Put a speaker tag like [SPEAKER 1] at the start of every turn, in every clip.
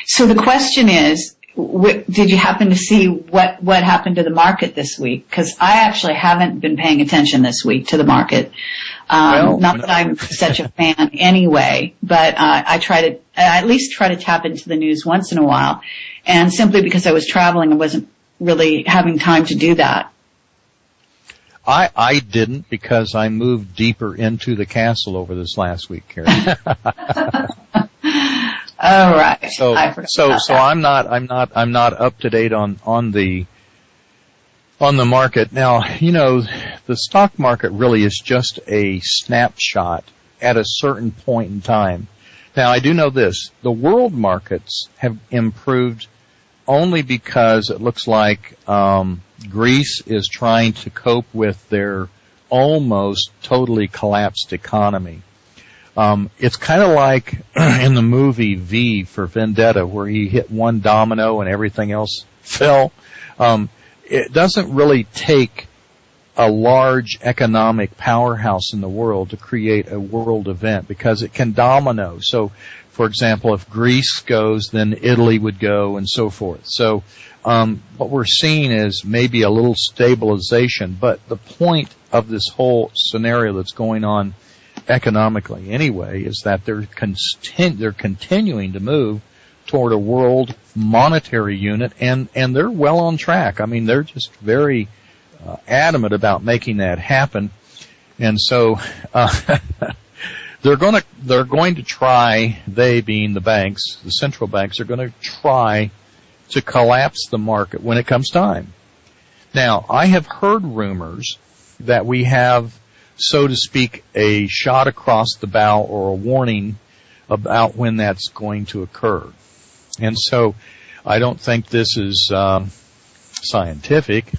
[SPEAKER 1] So the question is, did you happen to see what happened to the market this week? Because I actually haven't been paying attention this week to the market. Not that I'm such a fan anyway, but I at least try to tap into the news once in a while. And simply because I was traveling, I wasn't really having time to do that.
[SPEAKER 2] I didn't, because I moved deeper into the castle over this last week, Carrie.
[SPEAKER 1] All right.
[SPEAKER 2] So I'm not up to date on the market. Now, the stock market really is just a snapshot at a certain point in time. Now, I do know this. The world markets have improved only because it looks like Greece is trying to cope with their almost totally collapsed economy. It's kind of like in the movie V for Vendetta, where he hit one domino and everything else fell. It doesn't really take a large economic powerhouse in the world to create a world event, because it can domino. So, for example, if Greece goes, then Italy would go, and so forth. So what we're seeing is maybe a little stabilization, but the point of this whole scenario that's going on economically anyway is that they're continuing to move toward a world monetary unit, and they're well on track. I mean, they're just very adamant about making that happen. And so they're going to try, they being the banks, the central banks, are going to try to collapse the market when it comes time. Now, I have heard rumors that we have, so to speak, a shot across the bow or a warning about when that's going to occur. And so I don't think this is scientific,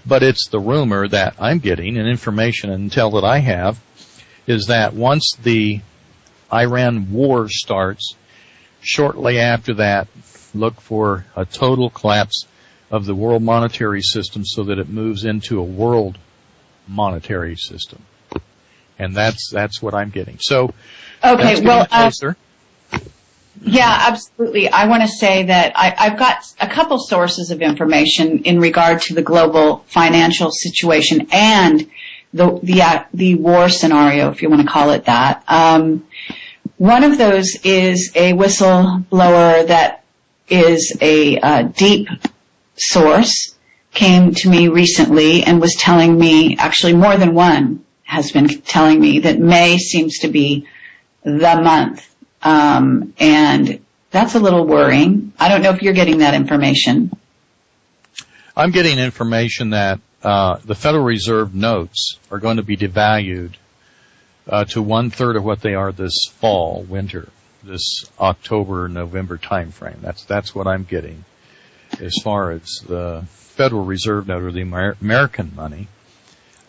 [SPEAKER 2] but it's the rumor that I'm getting, and information and intel that I have, is that once the Iran war starts, shortly after that, look for a total collapse of the world monetary system so that it moves into a world monetary system. And that's what I'm getting. So,
[SPEAKER 1] okay, well, yeah, absolutely. I want to say that I've got a couple sources of information in regard to the global financial situation and the war scenario, if you want to call it that. One of those is a whistleblower that is a deep source, came to me recently and was telling me, actually more than one has been telling me, that May seems to be the month. And that's a little worrying. I don't know if you're getting that information.
[SPEAKER 2] I'm getting information that the Federal Reserve notes are going to be devalued to 1/3 of what they are this fall, winter, this October, November time frame. That's what I'm getting as far as the Federal Reserve note, or the American money.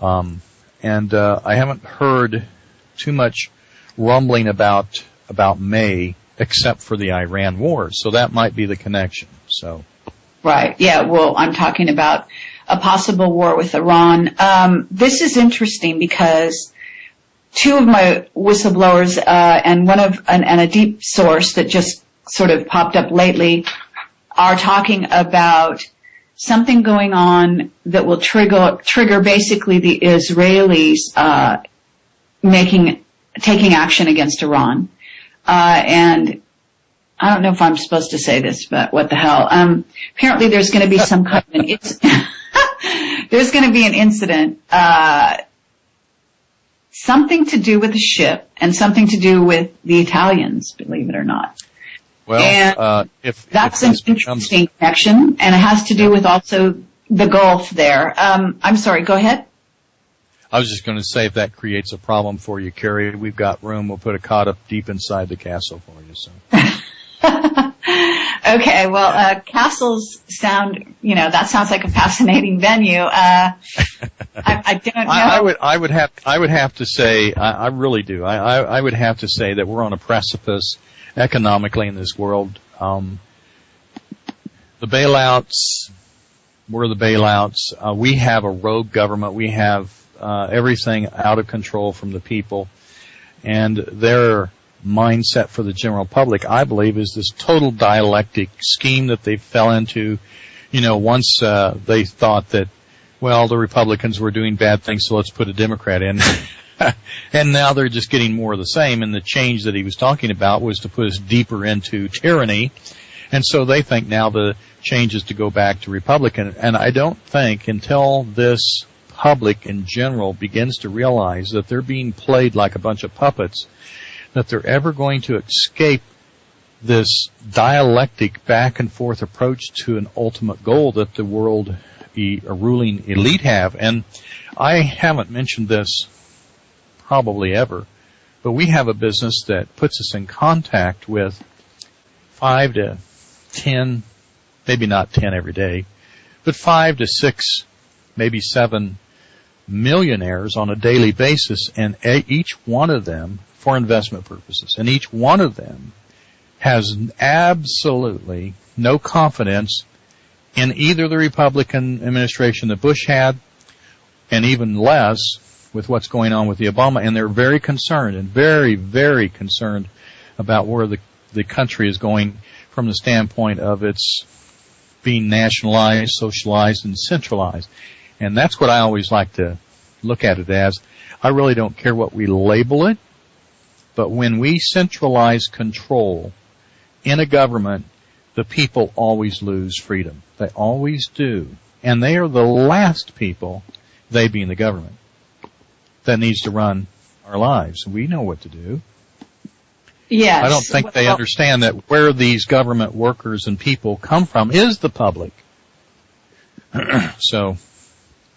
[SPEAKER 2] And I haven't heard too much rumbling about May, except for the Iran war. So that might be the connection. So.
[SPEAKER 1] Right. Yeah. Well, I'm talking about a possible war with Iran. This is interesting because two of my whistleblowers and a deep source that just sort of popped up lately are talking about something going on that will trigger basically the Israelis taking action against Iran. And I don't know if I'm supposed to say this, but what the hell? Apparently there's going to be some kind of there's going to be an incident, something to do with a ship and something to do with the Italians, believe it or not.
[SPEAKER 2] Well,
[SPEAKER 1] that's an interesting connection, and it has to do with also the Gulf there. I'm sorry, go ahead.
[SPEAKER 2] I was just going to say, if that creates a problem for you, Carrie, we've got room. We'll put a cot up deep inside the castle for you. So.
[SPEAKER 1] Okay, well, castles sound, that sounds like a fascinating venue. I don't know.
[SPEAKER 2] I would have to say, I really do. I would have to say that we're on a precipice economically in this world. The bailouts, we're the bailouts. We have a rogue government. We have everything out of control from the people, and they're mindset for the general public, I believe, is this total dialectic scheme that they fell into. Once they thought that, well, the Republicans were doing bad things, so let's put a Democrat in. And now they're just getting more of the same, and the change that he was talking about was to put us deeper into tyranny. And so they think now the change is to go back to Republican. And I don't think until this public in general begins to realize that they're being played like a bunch of puppets, that they're ever going to escape this dialectic back and forth approach to an ultimate goal that the world ruling elite have. And I haven't mentioned this probably ever, but we have a business that puts us in contact with 5 to 10, maybe not 10 every day, but 5 to 6, maybe 7 millionaires on a daily basis, and each one of them for investment purposes, and each one of them has absolutely no confidence in either the Republican administration that Bush had, and even less with what's going on with the Obama, and they're very concerned and very, very concerned about where the country is going from the standpoint of its being nationalized, socialized, and centralized. And that's what I always like to look at it as. I really don't care what we label it, but when we centralize control in a government, the people always lose freedom. They always do. And they are the last people, they being the government, that needs to run our lives. We know what to do. Yes. I don't think they understand that where these government workers and people come from is the public. So.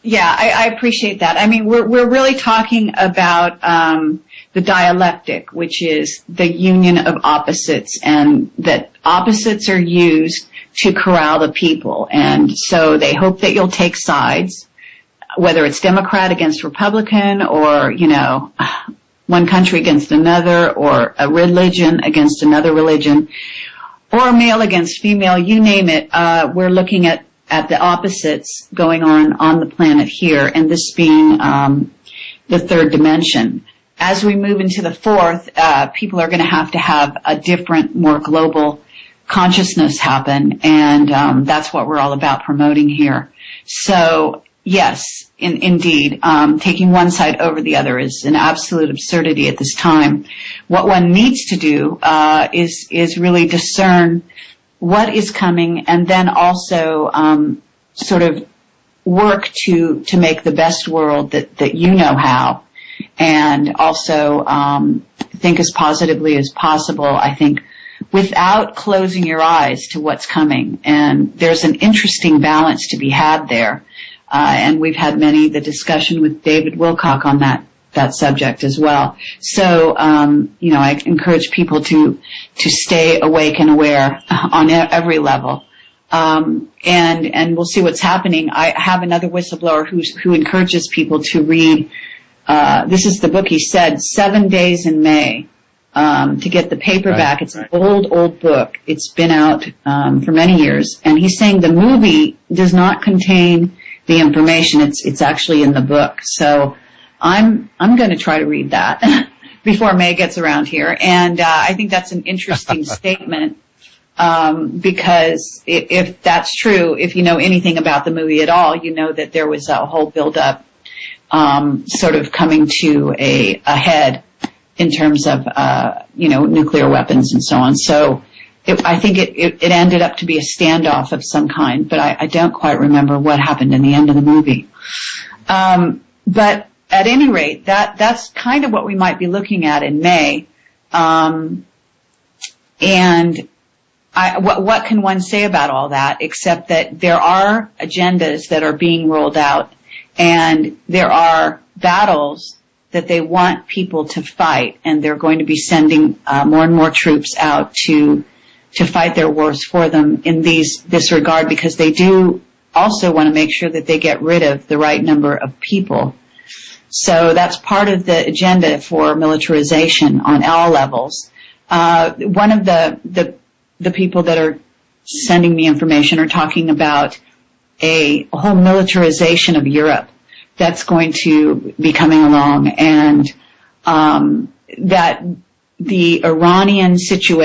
[SPEAKER 1] Yeah, I appreciate that. I mean, we're really talking about the dialectic, which is the union of opposites, and that opposites are used to corral the people. And so they hope that you'll take sides, whether it's Democrat against Republican, or, one country against another, or a religion against another religion, or male against female, you name it. We're looking at the opposites going on the planet here, and this being the third dimension. As we move into the fourth, people are going to have a different, more global consciousness happen, and that's what we're all about promoting here. So, yes, indeed, taking one side over the other is an absolute absurdity at this time. What one needs to do is really discern what is coming, and then also sort of work to make the best world that you know how, and also think as positively as possible, I think, without closing your eyes to what's coming. And there's an interesting balance to be had there. And we've had the discussion with David Wilcock on that subject as well. So, I encourage people to stay awake and aware on every level. And we'll see what's happening. I have another whistleblower who encourages people to read, this is the book he said, 7 Days in May, to get the paperback. Right. It's an old book. It's been out, for many years. And he's saying the movie does not contain the information. It's actually in the book. So I'm going to try to read that before May gets around here. And I think that's an interesting statement, because if that's true, if you know anything about the movie at all, you know that there was a whole build-up sort of coming to a head in terms of nuclear weapons and so on. So I think it ended up to be a standoff of some kind, but I don't quite remember what happened in the end of the movie. But at any rate, that's kind of what we might be looking at in May. And what can one say about all that, except that there are agendas that are being rolled out, and there are battles that they want people to fight, and they're going to be sending more and more troops out to fight their wars for them in this regard, because they do also want to make sure that they get rid of the right number of people. So that's part of the agenda for militarization on all levels. One of the people that are sending me information are talking about a whole militarization of Europe that's going to be coming along, and that the Iranian situation